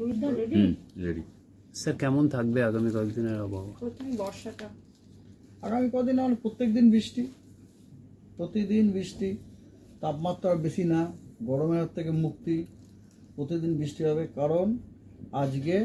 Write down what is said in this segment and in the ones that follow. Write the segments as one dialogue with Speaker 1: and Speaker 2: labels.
Speaker 1: Ready sir. কেমন থাকবে আগামী কয়েকদিনের আবহাওয়া?
Speaker 2: প্রথমে বর্ষাটা
Speaker 3: আগামী কদিন আমরা প্রত্যেকদিন বৃষ্টি, প্রতিদিন বৃষ্টি, তাপমাত্রা বেশি না, গরমের হাত থেকে মুক্তি, প্রতিদিন বৃষ্টি হবে। কারণ আজকে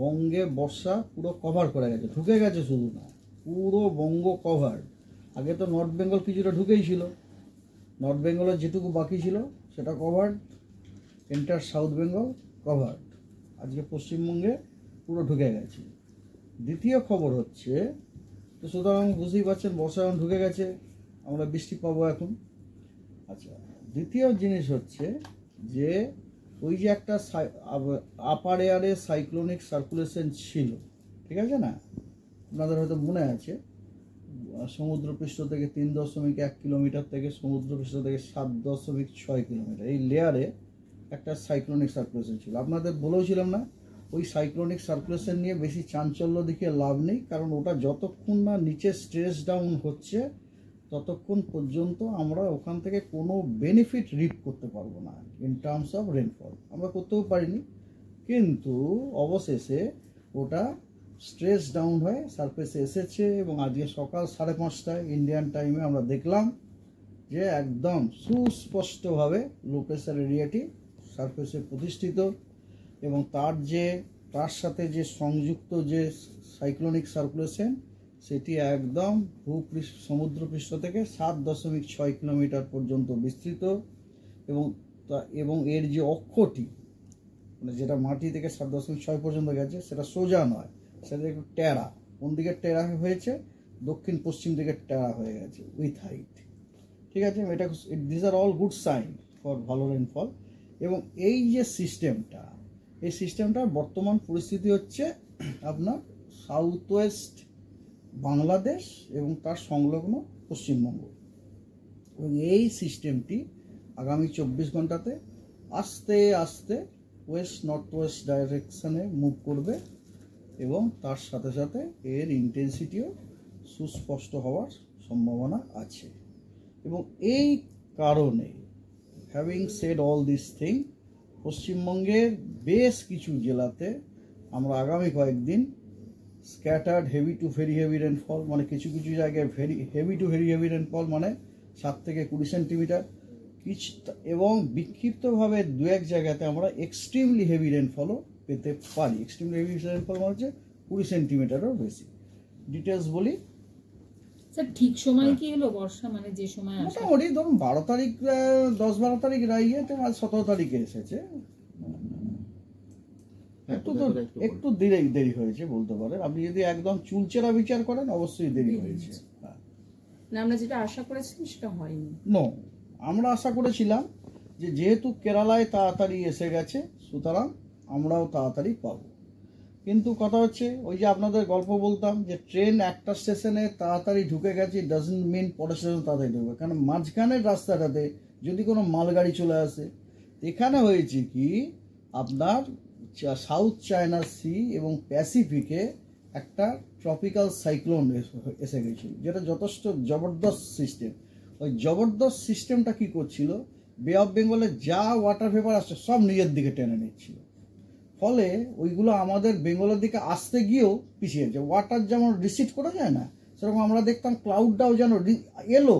Speaker 3: বঙ্গে বর্ষা পুরো কভার করে গেছে, ঢুকে গেছে, শুধু না পুরো বঙ্গ কভার। আগে তো নর্থ বেঙ্গল কিছুটা ঢুকেই ছিল, নর্থ বেঙ্গলের যেটুকু বাকি ছিল সেটা covered, enter south Bengal covered. আজকে পশ্চিমবঙ্গে পুরো ঢুকে গেছে। দ্বিতীয় খবর হচ্ছে, তো সুতরাং বুঝতেই পারছেন বর্ষা এখন ঢুকে গেছে, আমরা বৃষ্টি পাবো এখন। আচ্ছা, দ্বিতীয় জিনিস হচ্ছে যে ওই যে একটা আপার এয়ারে সাইক্লোনিক সার্কুলেশন ছিল, ঠিক আছে না? আপনাদের হয়তো মনে আছে, সমুদ্রপৃষ্ঠ থেকে 3.1 কিলোমিটার থেকে সমুদ্রপৃষ্ঠ থেকে 7.6 কিলোমিটার এই লেয়ারে একটা সাইক্লোনিক সার্কুলেশন ছিল। আপনাদের বলেওছিলাম না, ওই সাইক্লোনিক সার্কুলেশন নিয়ে বেশি চাঞ্চল্য দেখিয়ে লাভ নেই, কারণ ওটা যতক্ষণ না নিচে স্ট্রেস ডাউন হচ্ছে ততক্ষণ পর্যন্ত আমরা ওখান থেকে কোনো বেনিফিট রিপ করতে পারবো না ইন টার্মস অফ রেনফল। আমরা করতেও পারিনি, কিন্তু অবশেষে ওটা স্ট্রেস ডাউন হয়ে সারফেসে এসেছে এবং আজকে সকাল 5:30টায় ইন্ডিয়ান টাইমে আমরা দেখলাম যে একদম সুস্পষ্টভাবে লো প্রেসার এরিয়াটি সারফেসে প্রতিষ্ঠিত এবং তার সাথে যে সংযুক্ত যে সাইক্লোনিক সার্কুলেশন সেটি একদম সমুদ্রপৃষ্ঠ থেকে 7.6 কিলোমিটার পর্যন্ত বিস্তৃত এবং এর যে অক্ষটি, মানে যেটা মাটি থেকে 7.6 পর্যন্ত গেছে, সেটা সোজা নয়, সেটা একটু টেরা। কোন দিকে টেরা হয়েছে? দক্ষিণ পশ্চিম দিকে টেরা হয়ে গেছে উইথ হাইট, ঠিক আছে? এটা this are all good sign for ভালো রেনফল। এবং এই যে সিস্টেমটা, এই সিস্টেমটার বর্তমান পরিস্থিতি হচ্ছে আপনার সাউথ ওয়েস্ট বাংলাদেশ এবং তার সংলগ্ন পশ্চিমবঙ্গ। এবং এই সিস্টেমটি আগামী 24 ঘন্টাতে আস্তে আস্তে ওয়েস্ট নর্থ ওয়েস্ট ডাইরেকশানে মুভ করবে এবং তার সাথে সাথে এর ইন্টেন্সিটিও সুস্পষ্ট হওয়ার সম্ভাবনা আছে। এবং এই কারণে, having said all this thing, পশ্চিমবঙ্গের বেশ কিছু জেলাতে আমরা আগামী কয়েকদিন scattered heavy two very heavy rainfall, মানে কিছু কিছু জায়গায় heavy two very heavy rainfall মানে 7 থেকে 20 সেন্টিমিটার, এবং বিক্ষিপ্তভাবে 2-1 জায়গাতে আমরা এক্সট্রিমলি হেভি রেনফলও পেতে পারি। এক্সট্রিমলি হেভি রেনফল মানে হচ্ছে 20 সেন্টিমিটারও বেশি। ডিটেলস বলি
Speaker 2: স্যার, ঠিক সময় কি হলো বর্ষা, মানে যে সময়
Speaker 3: মোটামুটি ধরুন 12 তারিখ, 10-12 তারিখ রাইয়ে তো আজ 17 তারিখে এসেছে, একটু দেরি হয়েছে বলতে পারেন। আপনি যদি একদম চুলচেরা বিচার করেন অবশ্যই দেরি হয়েছে।
Speaker 2: না, আমরা যেটা আশা করেছিলাম সেটা হয়নি।
Speaker 3: নো, আমরা আশা করেছিলাম যে যেহেতু কেরালায় তাড়াতাড়ি এসে গেছে সুতরাং আমরাও তাড়াতাড়ি পাবো। কিন্তু কথা হচ্ছে, ওই যে আপনাদের গল্প বলতাম যে ট্রেন একটা স্টেশনে তাড়াতাড়ি ঢুকে গেছে ডাজন্ট মিন পরের স্টেশনে তাড়াতাড়ি ঢুকবে, কারণ মাঝখানের রাস্তাটাতে যদি কোনো মালগাড়ি চলে আসে। এখানে হয়েছে কি, আপনার সাউথ চায়না সি এবং প্যাসিফিকে একটা ট্রপিক্যাল সাইক্লোন এসে গেছিল, যেটা যথেষ্ট জবরদস্ত সিস্টেম। ওই জবরদস্ত সিস্টেমটা কি করছিল, বে অফ বেঙ্গলে যা ওয়াটার ভেপার আসছে সব নিজের দিকে টেনে নিচ্ছিল, ফলে ওইগুলো আমাদের বেঙ্গলের দিকে আসতে গিয়েও পিছিয়ে যায়। ওয়াটার যেমন রিসিড করে যায় না, সেরকম আমরা দেখতাম ক্লাউডটাও যেন এলো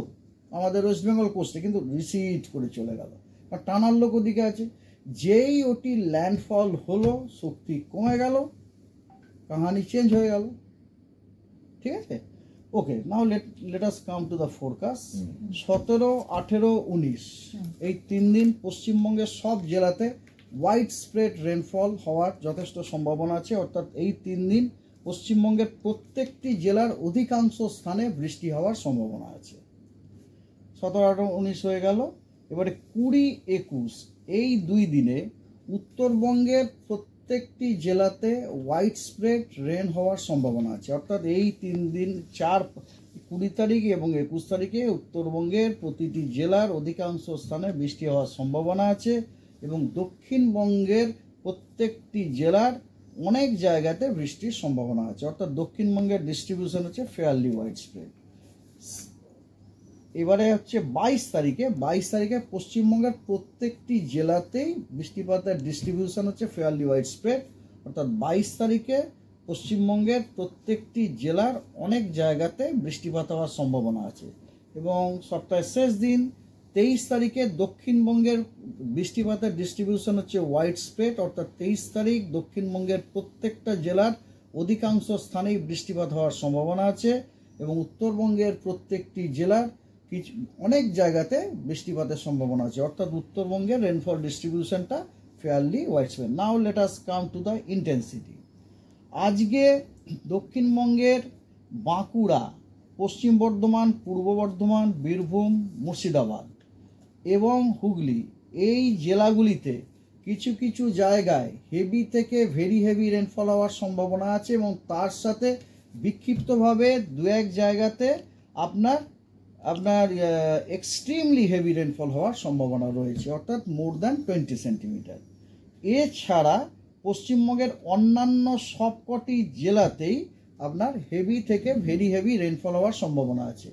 Speaker 3: আমাদের ওয়েস্ট বেঙ্গল কোস্টে, কিন্তু রিসিড করে চলে গেল, আর টানার লোক ওদিকে আছে। যেই ওটি ল্যান্ডফল হলো, শক্তি কমে গেল, কাহানি চেঞ্জ হয়ে গেল, ঠিক আছে? Okay, now let us come to the forecast. 17, 18, 19 এই 3 দিন পশ্চিমবঙ্গের সব জেলাতে ওয়াইড স্প্রেড রেনফল হওয়ার যথেষ্ট সম্ভাবনা আছে। অর্থাৎ এই 3 দিন পশ্চিমবঙ্গের প্রত্যেকটি জেলার অধিকাংশ স্থানে বৃষ্টি হওয়ার সম্ভাবনা আছে। 17, 18, 19 হয়ে গেল। এবারে 20, 21 এই 2 দিনে উত্তরবঙ্গের প্রত্যেকটি জেলাতে ওয়াইড স্প্রেড রেন হওয়ার সম্ভাবনা আছে। অর্থাৎ এই 3 দিন 20 তারিখ এবং 21 তারিখে উত্তরবঙ্গের প্রতিটি জেলার অধিকাংশ স্থানে বৃষ্টি হওয়ার সম্ভাবনা আছে এবং দক্ষিণবঙ্গের প্রত্যেকটি জেলার অনেক জায়গাতে বৃষ্টির সম্ভাবনা আছে। অর্থাৎ দক্ষিণবঙ্গের ডিস্ট্রিবিউশন হচ্ছে ফেয়ারলি ওয়াইড স্প্রেড। এবারে হচ্ছে 22 তারিখে পশ্চিমবঙ্গের প্রত্যেকটি জেলাতেই বৃষ্টিপাতের ডিস্ট্রিবিউশন হচ্ছে ফেয়ারলি ওয়াইড স্প্রেড, অর্থাৎ 22 তারিখে পশ্চিমবঙ্গের প্রত্যেকটি জেলার অনেক জায়গাতে বৃষ্টিপাত হওয়ার সম্ভাবনা আছে। এবং সপ্তাহের শেষ দিন 23 তারিখে দক্ষিণবঙ্গের বৃষ্টিপাতের ডিস্ট্রিবিউশন হচ্ছে ওয়াইড স্প্রেড, অর্থাৎ 23 তারিখ দক্ষিণবঙ্গের প্রত্যেকটা জেলার অধিকাংশ স্থানেই বৃষ্টিপাত হওয়ার সম্ভাবনা আছে এবং উত্তরবঙ্গের প্রত্যেকটি জেলার অনেক জায়গাতে বৃষ্টিপাতের সম্ভাবনা আছে, অর্থাৎ উত্তরবঙ্গের রেনফল ডিস্ট্রিবিউশনটা fairly wide spread. Now let us come to the intensity. আজকে দক্ষিণবঙ্গের বাঁকুড়া, পশ্চিম বর্ধমান, পূর্ব বর্ধমান, বীরভূম, মুর্শিদাবাদ এবং হুগলি এই জেলাগুলিতে কিছু কিছু জায়গায় হেভি থেকে ভেরি হেভি রেনফল হওয়ার সম্ভাবনা আছে এবং তার সাথে বিক্ষিপ্তভাবে দু এক জায়গাতে আপনার এক্সট্রিমলি হেভি রেনফল হওয়ার সম্ভাবনা রয়েছে, অর্থাৎ মোর দ্যান 20 সেন্টিমিটার। এছাড়া পশ্চিমবঙ্গের অন্যান্য সবকটি জেলাতেই আপনার হেভি থেকে ভেরি হেভি রেনফল হওয়ার সম্ভাবনা আছে।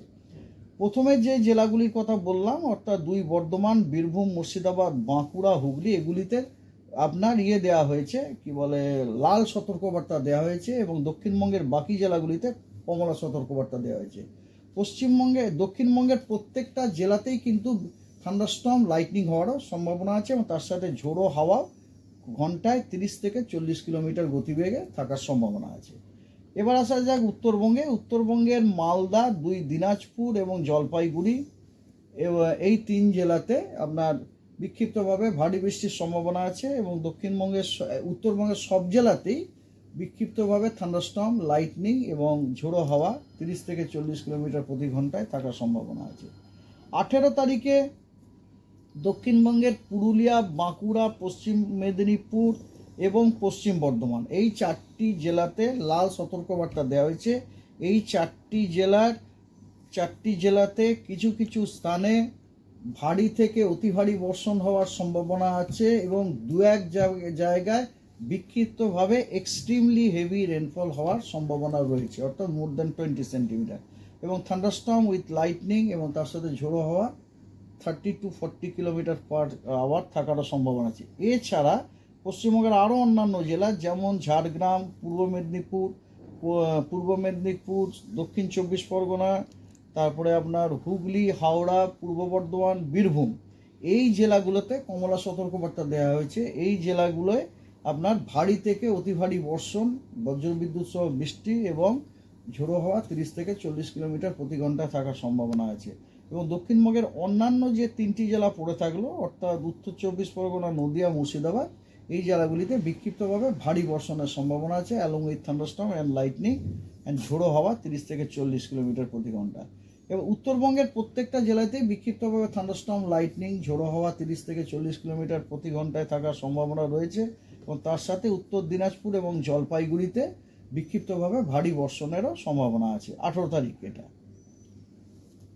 Speaker 3: প্রথমে যে জেলাগুলির কথা বললাম অর্থাৎ 2 বর্ধমান, বীরভূম, মুর্শিদাবাদ, বাঁকুড়া, হুগলি এগুলিতে আপনার দেওয়া হয়েছে কি বলে লাল সতর্কবার্তা দেওয়া হয়েছে এবং দক্ষিণবঙ্গের বাকি জেলাগুলিতে কমলা সতর্কবার্তা দেওয়া হয়েছে। দক্ষিণবঙ্গের প্রত্যেকটা জেলাতেই কিন্তু থান্ডারস্টর্ম লাইটনিং হওয়ারও সম্ভাবনা আছে এবং তার সাথে ঝোড়ো হাওয়া ঘন্টায় 30 থেকে 40 কিলোমিটার গতিবেগে থাকার সম্ভাবনা আছে। এবার আসা যাক উত্তরবঙ্গের মালদা, 2 দিনাজপুর এবং জলপাইগুড়ি এই 3 জেলাতে আপনার বিক্ষিপ্তভাবে ভারী বৃষ্টির সম্ভাবনা আছে এবং উত্তরবঙ্গের সব জেলাতেই বিক্ষিপ্তভাবে থান্ডারস্টর্ম লাইটনিং এবং ঝোড়ো হাওয়া 30 থেকে 40 কিলোমিটার প্রতি ঘন্টায় থাকার সম্ভাবনা আছে। 18 তারিখে দক্ষিণবঙ্গের পুরুলিয়া, বাঁকুড়া, পশ্চিম মেদিনীপুর এবং পশ্চিম বর্ধমান এই 4টি জেলাতে লাল সতর্কবার্তা দেওয়া হয়েছে। এই 4টি জেলাতে কিছু কিছু স্থানে ভারী থেকে অতি ভারী বর্ষণ হওয়ার সম্ভাবনা আছে এবং দু এক জায়গায় বিক্ষিপ্তভাবে এক্সট্রিমলি হেভি রেনফল হওয়ার সম্ভাবনা রয়েছে, অর্থাৎ মোর দ্যান 20 সেন্টিমিটার এবং থান্ডারস্টর্ম উইথ লাইটনিং এবং তার সাথে ঝোড়ো হাওয়া 30 to 40 কিলোমিটার পার আওয়ার থাকারও সম্ভাবনা আছে। এছাড়া পশ্চিমবঙ্গের আরও অন্যান্য জেলা যেমন ঝাড়গ্রাম, পূর্ব মেদিনীপুর, দক্ষিণ 24 পরগনা, তারপরে আপনার হুগলি, হাওড়া, পূর্ব বর্ধমান, বীরভূম এই জেলাগুলোতে কমলা সতর্কবার্তা দেওয়া হয়েছে। এই জেলাগুলোয় আপনার ভারী থেকে অতি ভারী বর্ষণ, বজ্রবিদ্যুৎ সহ বৃষ্টি এবং ঝোড়ো হাওয়া 30 থেকে 40 কিলোমিটার প্রতি ঘন্টায় থাকার সম্ভাবনা আছে। এবং দক্ষিণবঙ্গের অন্যান্য যে 3টি জেলা পড়ে থাকলো অর্থাৎ উত্তর 24 পরগনা, নদিয়া, মুর্শিদাবাদ এই জেলাগুলিতে বিক্ষিপ্তভাবে ভারী বর্ষণের সম্ভাবনা আছে along with thunderstorm and lightning and ঝোড়ো হাওয়া 30 থেকে 40 কিলোমিটার প্রতি ঘন্টা। এবং উত্তরবঙ্গের প্রত্যেকটা জেলাতেই বিক্ষিপ্তভাবে থান্ডারস্টর্ম লাইটনিং ঝোড়ো হাওয়া 30 থেকে 40 কিলোমিটার প্রতি ঘন্টায় থাকার সম্ভাবনা রয়েছে এবং তার সাথে উত্তর দিনাজপুর এবং জলপাইগুড়িতে বিক্ষিপ্তভাবে ভারী বর্ষণেরও সম্ভাবনা আছে। 18 তারিখ এটা।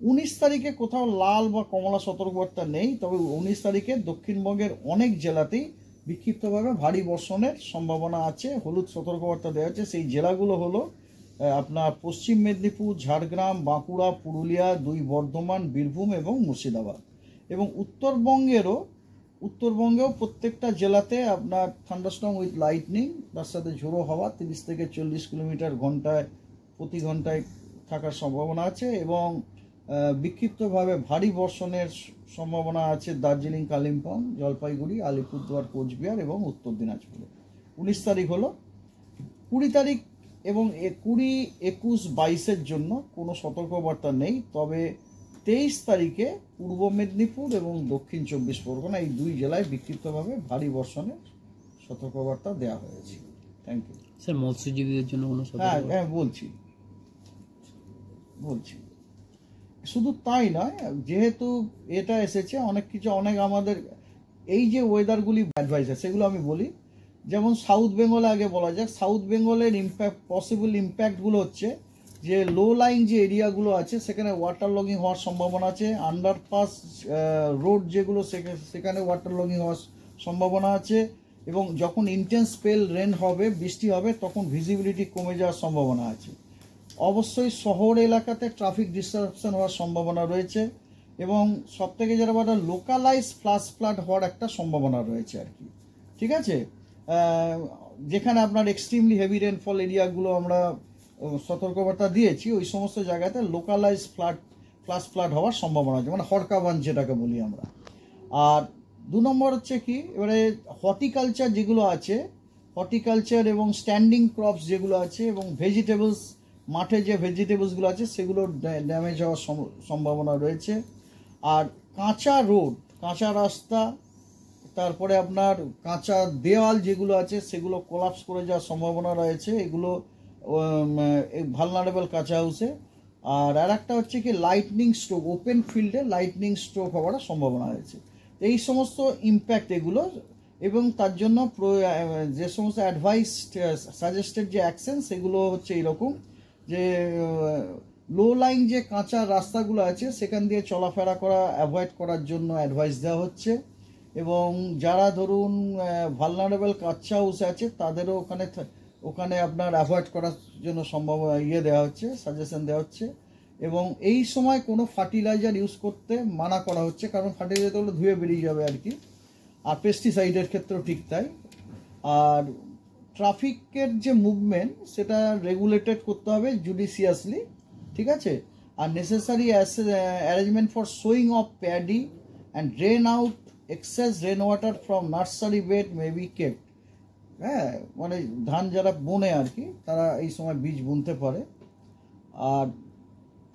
Speaker 3: 19 তারিখে কোথাও লাল বা কমলা সতর্কবার্তা নেই, তবে 19 তারিখে দক্ষিণবঙ্গের অনেক জেলাতেই বিক্ষিপ্তভাবে ভারী বর্ষণের সম্ভাবনা আছে, হলুদ সতর্কবার্তা দেওয়া আছে। সেই জেলাগুলো হলো আপনার পশ্চিম মেদিনীপুর, ঝাড়গ্রাম, বাঁকুড়া, পুরুলিয়া, 2 বর্ধমান, বীরভূম এবং মুর্শিদাবাদ। এবং উত্তরবঙ্গেও প্রত্যেকটা জেলাতে আপনার থান্ডারস্টর্ম উইথ লাইটনিং তার সাথে ঝোড়ো হাওয়া 30 থেকে 40 কিলোমিটার প্রতি ঘন্টায় থাকার সম্ভাবনা আছে এবং বিক্ষিপ্তভাবে ভারী বর্ষণের সম্ভাবনা আছে দার্জিলিং, কালিম্পং, জলপাইগুড়ি, আলিপুরদুয়ার, কোচবিহার এবং উত্তর দিনাজপুরে। 19 তারিখ হলো। 20 তারিখ এবং 20, 21, 22-এর জন্য কোনো সতর্কবার্তা নেই, তবে 23 তারিখে পূর্ব মেদিনীপুর এবং দক্ষিণ 24 পরগনা এই 2 জেলায় বিক্ষিপ্তভাবে ভারী বর্ষণের সতর্কবার্তা দেওয়া হয়েছে। Thank you
Speaker 1: sir. মৎস্যজীবীদের জন্য কোনো
Speaker 3: হ্যাঁ বলছি। শুধু তাই নয়, যেহেতু এটা এসেছে অনেক আমাদের এই যে ওয়েদারগুলি অ্যাডভাইজার সেগুলো আমি বলি। যেমন সাউথ বেঙ্গলে আগে বলা যাক, সাউথ বেঙ্গলের পসিবল ইম্প্যাক্টগুলো হচ্ছে যে লো লাইং যে এরিয়াগুলো আছে সেখানে ওয়াটার লগিং হওয়ার সম্ভাবনা আছে, আন্ডারপাস রোড যেগুলো সেখানে ওয়াটার লগিং হওয়ার সম্ভাবনা আছে এবং যখন ইন্টেন্স স্পেল রেন হবে, বৃষ্টি হবে, তখন ভিজিবিলিটি কমে যাওয়ার সম্ভাবনা আছে। অবশ্যই শহর এলাকাতে ট্রাফিক ডিস্টারপশন হওয়ার সম্ভাবনা রয়েছে, এবং সবথেকে যেটা বড় লোকালাইজ ফ্ল্যাশ ফ্লাড হওয়ার একটা সম্ভাবনা রয়েছে আর কি। ঠিক আছে, যেখানে আপনার এক্সট্রিমলি হেভি রেনফল এরিয়াগুলো আমরা সতর্কবার্তা দিয়েছি, ওই সমস্ত জায়গাতে লোকালাইজ ফ্ল্যাশ ফ্লাড হওয়ার সম্ভাবনা আছে, মানে হরকাবান যেটাকে বলি আমরা। আর 2 নম্বর হচ্ছে কি, এবারে হর্টিকালচার যেগুলো আছে, হর্টিকালচার এবং স্ট্যান্ডিং ক্রপস যেগুলো আছে, এবং ভেজিটেবলস, মাঠে যে ভেজিটেবলসগুলো আছে সেগুলো ড্যামেজ হওয়ার সম্ভাবনা রয়েছে। আর কাঁচা রোড, কাঁচা রাস্তা, তারপরে আপনার কাঁচা দেওয়াল যেগুলো আছে সেগুলো কোলাপস করে যাওয়ার সম্ভাবনা রয়েছে, এগুলো ভালনারেবল কাঁচা হাউসে। আর একটা হচ্ছে কি লাইটনিং স্ট্রোক, ওপেন ফিল্ডে লাইটনিং স্ট্রোক হওয়ার সম্ভাবনা রয়েছে। এই সমস্ত ইম্প্যাক্ট এগুলো, এবং তার জন্য যে সমস্ত অ্যাডভাইস সাজেস্টেড যে অ্যাকশন সেগুলো হচ্ছে এইরকম, যে লো লাইন যে কাঁচা রাস্তাগুলো আছে সেখান দিয়ে চলাফেরা করা অ্যাভয়েড করার জন্য অ্যাডভাইস দেওয়া হচ্ছে, এবং যারা ধরুন ভালনারেবল কাঁচা হাউস আছে তাদেরও ওখানে আপনার অ্যাভয়েড করার জন্য দেওয়া হচ্ছে, সাজেশন দেওয়া হচ্ছে। এবং এই সময় কোনো ফার্টিলাইজার ইউজ করতে মানা করা হচ্ছে, কারণ ফার্টিলাইজারগুলো ধুয়ে বেরিয়ে যাবে আর কি। আর পেস্টিসাইডের ক্ষেত্রেও ঠিক তাই। আর ট্রাফিকের যে মুভমেন্ট সেটা রেগুলেটেড করতে হবে জুডিশিয়াসলি, ঠিক আছে। আর necessary arrangement for sowing of paddy and drain out excess rain water from nursery bed may be kept. হ্যাঁ, মানে ধান যারা বোনে আর কি, তারা এই সময় বীজ বুনতে পারে।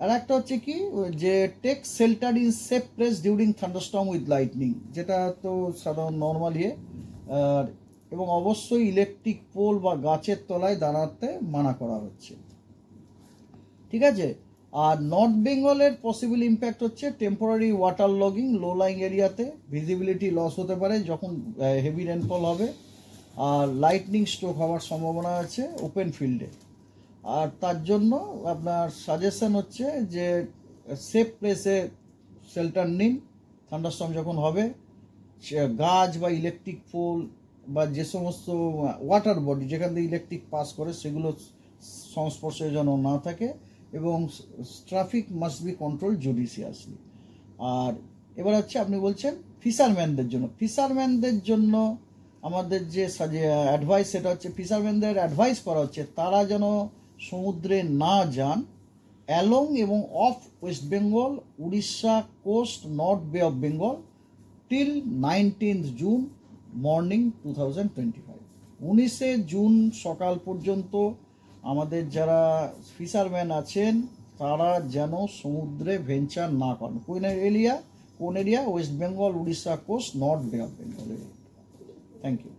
Speaker 3: আর একটা হচ্ছে কি, যে take shelter in safe place during thunderstorm with lightning, যেটা তো সাধারণ নর্মাল এবং অবশ্যই ইলেকট্রিক পোল বা গাছের তলায় দাঁড়াতে মানা করা হচ্ছে, ঠিক আছে। আর নর্থ বেঙ্গলের পসিবল ইম্প্যাক্ট হচ্ছে temporary water logging, low lying এরিয়াতে ভিজিবিলিটি লস হতে পারে যখন হেভি রেনফল হবে, আর লাইটনিং স্ট্রোক হওয়ার সম্ভাবনা আছে ওপেন ফিল্ডে। আর তার জন্য আপনার সাজেশন হচ্ছে যে সেফ প্লেসে শেল্টার নিন থান্ডারস্টর্ম যখন হবে, গাছ বা ইলেকট্রিক পোল বা যে সমস্ত ওয়াটার বডি যেখান থেকে ইলেকট্রিক পাস করে সেগুলো সংস্পর্শে যেন না থাকে, এবং ট্রাফিক মাস্ট বি কন্ট্রোল জুডিশিয়াসলি। আর এবার হচ্ছে আপনি বলছেন ফিশারম্যানদের জন্য আমাদের যে অ্যাডভাইস, সেটা হচ্ছে ফিশারম্যানদের অ্যাডভাইস করা হচ্ছে তারা যেন সমুদ্রে না যান অ্যালং এবং off West Bengal, Orissa coast, north bay of Bengal till 19th June morning 2025। 19শে জুন সকাল পর্যন্ত আমাদের যারা ফিশারম্যান আছেন তারা যেন সমুদ্রে ভেঞ্চার না করেন। কোন area? West Bengal, Orissa coast, north bay of Bengal. Thank you.